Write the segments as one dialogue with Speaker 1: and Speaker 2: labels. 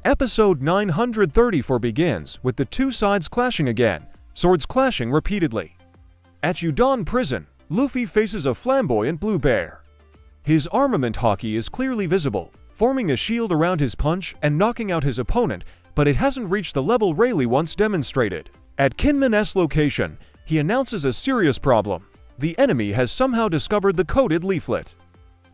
Speaker 1: Episode 934 begins with the two sides clashing again, swords clashing repeatedly. At Udon Prison, Luffy faces a flamboyant blue bear. His armament hockey is clearly visible, forming a shield around his punch and knocking out his opponent, but it hasn't reached the level Rayleigh once demonstrated. At Kinman's location, he announces a serious problem. The enemy has somehow discovered the coded leaflet.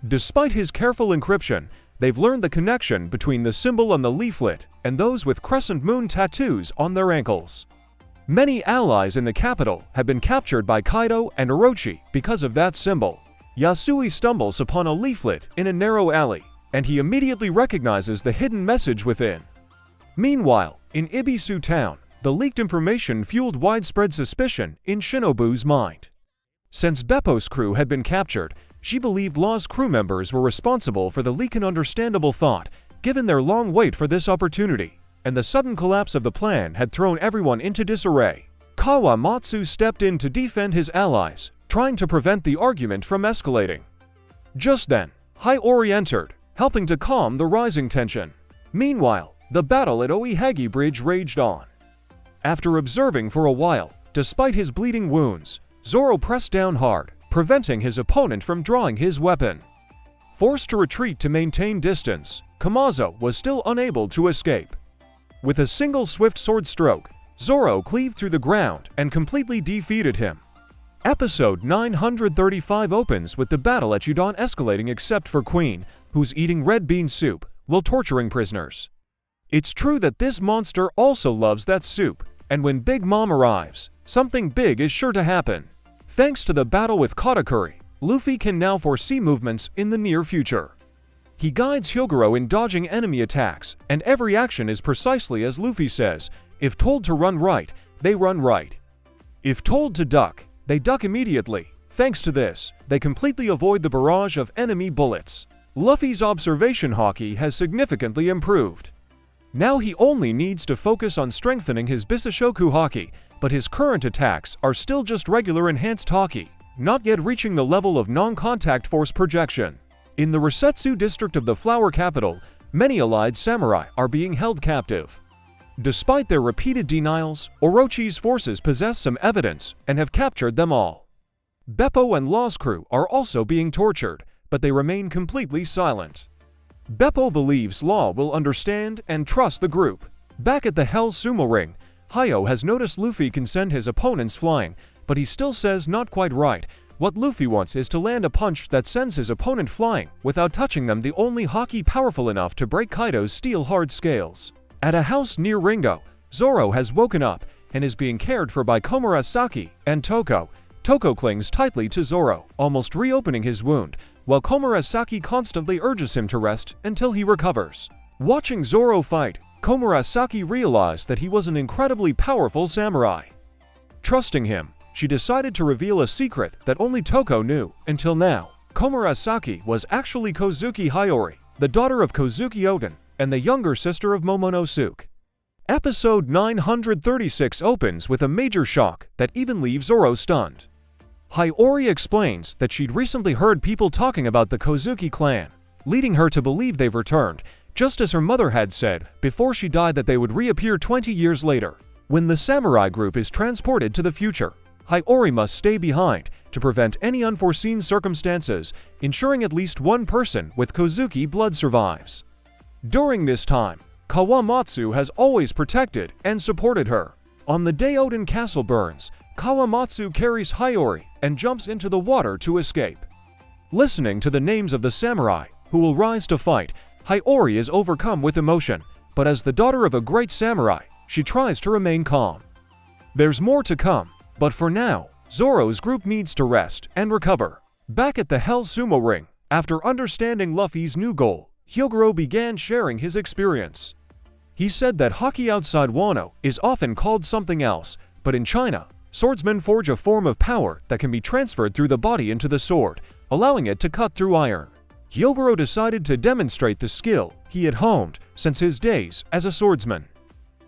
Speaker 1: Despite his careful encryption, they've learned the connection between the symbol on the leaflet and those with crescent moon tattoos on their ankles. Many allies in the capital have been captured by Kaido and Orochi because of that symbol. Yasui stumbles upon a leaflet in a narrow alley, and he immediately recognizes the hidden message within. Meanwhile, in Ibisu town, the leaked information fueled widespread suspicion in Shinobu's mind. Since Beppo's crew had been captured, she believed Law's crew members were responsible for the leak, an understandable thought, given their long wait for this opportunity, and the sudden collapse of the plan had thrown everyone into disarray. Kawamatsu stepped in to defend his allies, trying to prevent the argument from escalating. Just then, Hiyori entered, helping to calm the rising tension. Meanwhile, the battle at Oihagi Bridge raged on. After observing for a while, despite his bleeding wounds, Zoro pressed down hard, preventing his opponent from drawing his weapon. Forced to retreat to maintain distance, Kamazo was still unable to escape. With a single swift sword stroke, Zoro cleaved through the ground and completely defeated him. Episode 935 opens with the battle at Udon escalating except for Queen, who's eating red bean soup while torturing prisoners. It's true that this monster also loves that soup, and when Big Mom arrives, something big is sure to happen. Thanks to the battle with Katakuri, Luffy can now foresee movements in the near future. He guides Hyogoro in dodging enemy attacks, and every action is precisely as Luffy says. If told to run right, they run right. If told to duck, they duck immediately. Thanks to this, they completely avoid the barrage of enemy bullets. Luffy's observation hockey has significantly improved. Now he only needs to focus on strengthening his Bisashoku hockey, but his current attacks are still just regular enhanced hockey, not yet reaching the level of non-contact force projection. In the Resetsu district of the Flower Capital, many allied samurai are being held captive. Despite their repeated denials, Orochi's forces possess some evidence and have captured them all. Beppo and Law's crew are also being tortured, but they remain completely silent. Beppo believes Law will understand and trust the group. Back at the Hell Sumo Ring, Hayo has noticed Luffy can send his opponents flying, but he still says not quite right. What Luffy wants is to land a punch that sends his opponent flying without touching them, the only hockey powerful enough to break Kaido's steel-hard scales. At a house near Ringo, Zoro has woken up and is being cared for by Komurasaki and Toko. Toko clings tightly to Zoro, almost reopening his wound, while Komurasaki constantly urges him to rest until he recovers. Watching Zoro fight, Komurasaki realized that he was an incredibly powerful samurai. Trusting him, she decided to reveal a secret that only Toko knew. Until now, Komurasaki was actually Kozuki Hiyori, the daughter of Kozuki Oden, and the younger sister of Momonosuke. Episode 936 opens with a major shock that even leaves Zoro stunned. Hiyori explains that she'd recently heard people talking about the Kozuki clan, leading her to believe they've returned, just as her mother had said before she died that they would reappear 20 years later. When the samurai group is transported to the future, Hiyori must stay behind to prevent any unforeseen circumstances, ensuring at least one person with Kozuki blood survives. During this time, Kawamatsu has always protected and supported her. On the day Oden Castle burns, Kawamatsu carries Hiyori and jumps into the water to escape. Listening to the names of the samurai who will rise to fight, Hiyori is overcome with emotion, but as the daughter of a great samurai, she tries to remain calm. There's more to come, but for now, Zoro's group needs to rest and recover. Back at the Hell Sumo Ring, after understanding Luffy's new goal, Hyogoro began sharing his experience. He said that hockey outside Wano is often called something else, but in China, swordsmen forge a form of power that can be transferred through the body into the sword, allowing it to cut through iron. Hyogoro decided to demonstrate the skill he had honed since his days as a swordsman.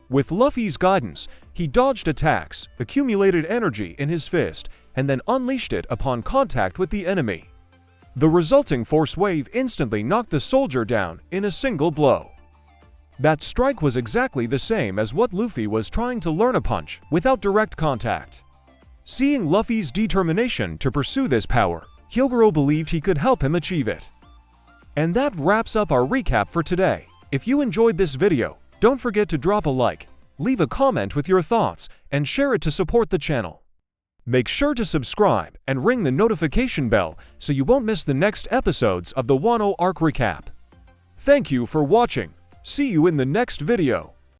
Speaker 1: With Luffy's guidance, he dodged attacks, accumulated energy in his fist, and then unleashed it upon contact with the enemy. The resulting force wave instantly knocked the soldier down in a single blow. That strike was exactly the same as what Luffy was trying to learn, a punch without direct contact. Seeing Luffy's determination to pursue this power, Hyogoro believed he could help him achieve it. And that wraps up our recap for today. If you enjoyed this video, don't forget to drop a like, leave a comment with your thoughts, and share it to support the channel. Make sure to subscribe and ring the notification bell so you won't miss the next episodes of the Wano arc recap. Thank you for watching. See you in the next video.